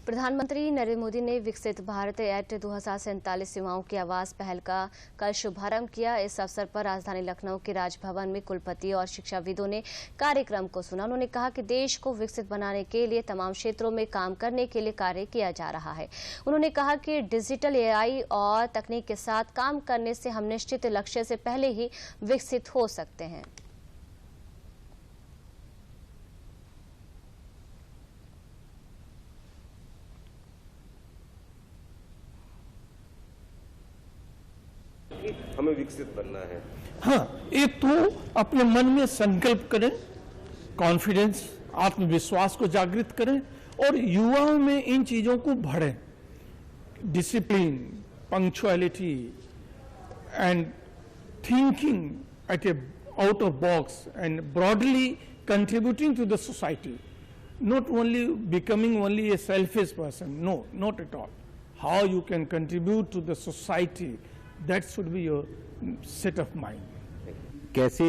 प्रधानमंत्री नरेंद्र मोदी ने विकसित भारत एक्ट 2047 युवाओं की आवाज पहल का कल शुभारंभ किया। इस अवसर पर राजधानी लखनऊ के राजभवन में कुलपति और शिक्षाविदों ने कार्यक्रम को सुना। उन्होंने कहा कि देश को विकसित बनाने के लिए तमाम क्षेत्रों में काम करने के लिए कार्य किया जा रहा है। उन्होंने कहा कि डिजिटल AI और तकनीक के साथ काम करने से हम निश्चित लक्ष्य से पहले ही विकसित हो सकते हैं। हमें विकसित बनना है। हाँ, एक तो अपने मन में संकल्प करें, कॉन्फिडेंस, आत्मविश्वास को जागृत करें और युवाओं में इन चीजों को बढ़ें। Discipline, punctuality and thinking at a out of box and broadly contributing to the society, not only becoming only a selfish person, no, not at all. How you can contribute to the society, that should be your set of mind. कैसे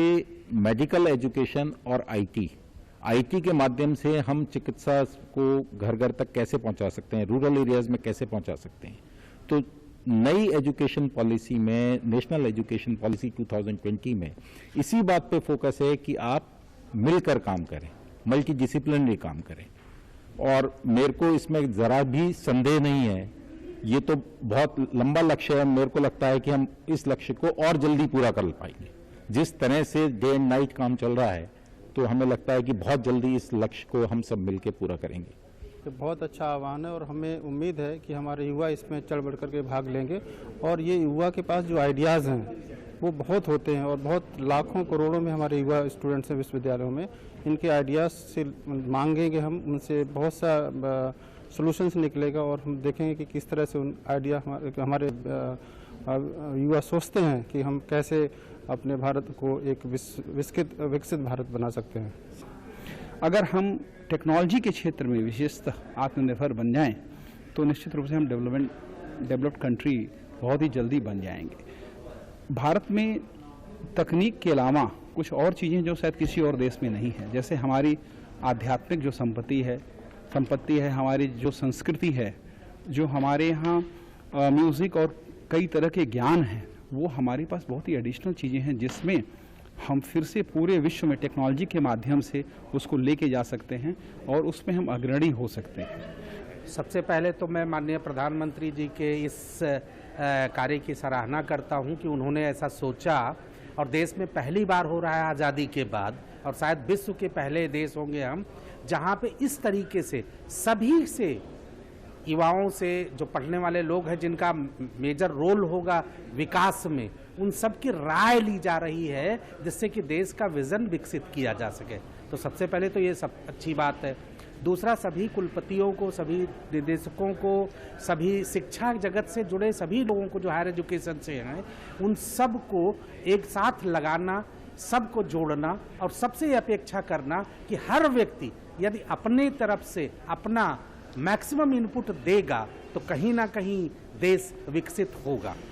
medical education और IT के माध्यम से हम चिकित्सा को घर घर तक कैसे पहुंचा सकते हैं, रूरल एरियाज में कैसे पहुंचा सकते हैं। तो नई एजुकेशन पॉलिसी में, नेशनल एजुकेशन पॉलिसी 2020 में इसी बात पे फोकस है कि आप मिलकर काम करें, मल्टी डिसिप्लिनरी काम करें। और मेरे को इसमें जरा भी संदेह नहीं है, ये तो बहुत लंबा लक्ष्य है। मेरे को लगता है कि हम इस लक्ष्य को और जल्दी पूरा कर पाएंगे। जिस तरह से डे एंड नाइट काम चल रहा है, तो हमें लगता है कि बहुत जल्दी इस लक्ष्य को हम सब मिलकर पूरा करेंगे। तो बहुत अच्छा आह्वान है और हमें उम्मीद है कि हमारे युवा इसमें चढ़ बढ़ करके भाग लेंगे। और ये युवा के पास जो आइडियाज़ हैं वो बहुत होते हैं और बहुत लाखों करोड़ों में हमारे युवा स्टूडेंट्स हैं विश्वविद्यालयों में। इनके आइडियाज़ से मांगेंगे हम, उनसे बहुत सा सॉल्यूशंस निकलेगा और हम देखेंगे कि किस तरह से उन आइडिया हमारे युवा सोचते हैं कि हम कैसे अपने भारत को एक विकसित भारत बना सकते हैं। अगर हम टेक्नोलॉजी के क्षेत्र में विशेषतः आत्मनिर्भर बन जाएं, तो निश्चित रूप से हम डेवलप्ड कंट्री बहुत ही जल्दी बन जाएंगे। भारत में तकनीक के अलावा कुछ और चीज़ें जो शायद किसी और देश में नहीं है, जैसे हमारी आध्यात्मिक जो संपत्ति है, हमारी जो संस्कृति है, जो हमारे यहाँ म्यूज़िक और कई तरह के ज्ञान हैं, वो हमारे पास बहुत ही एडिशनल चीज़ें हैं जिसमें हम फिर से पूरे विश्व में टेक्नोलॉजी के माध्यम से उसको लेके जा सकते हैं और उसमें हम अग्रणी हो सकते हैं। सबसे पहले तो मैं माननीय प्रधानमंत्री जी के इस कार्य की सराहना करता हूं कि उन्होंने ऐसा सोचा और देश में पहली बार हो रहा है आज़ादी के बाद, और शायद विश्व के पहले देश होंगे हम जहां पे इस तरीके से सभी से, युवाओं से, जो पढ़ने वाले लोग हैं जिनका मेजर रोल होगा विकास में, उन सब की राय ली जा रही है जिससे कि देश का विजन विकसित किया जा सके। तो सबसे पहले तो ये सब अच्छी बात है। दूसरा, सभी कुलपतियों को, सभी निदेशकों को, सभी शिक्षा जगत से जुड़े सभी लोगों को जो हायर एजुकेशन से हैं, उन सब को एक साथ लगाना, सबको जोड़ना और सबसे अपेक्षा करना कि हर व्यक्ति यदि अपने तरफ से अपना मैक्सिमम इनपुट देगा तो कहीं ना कहीं देश विकसित होगा।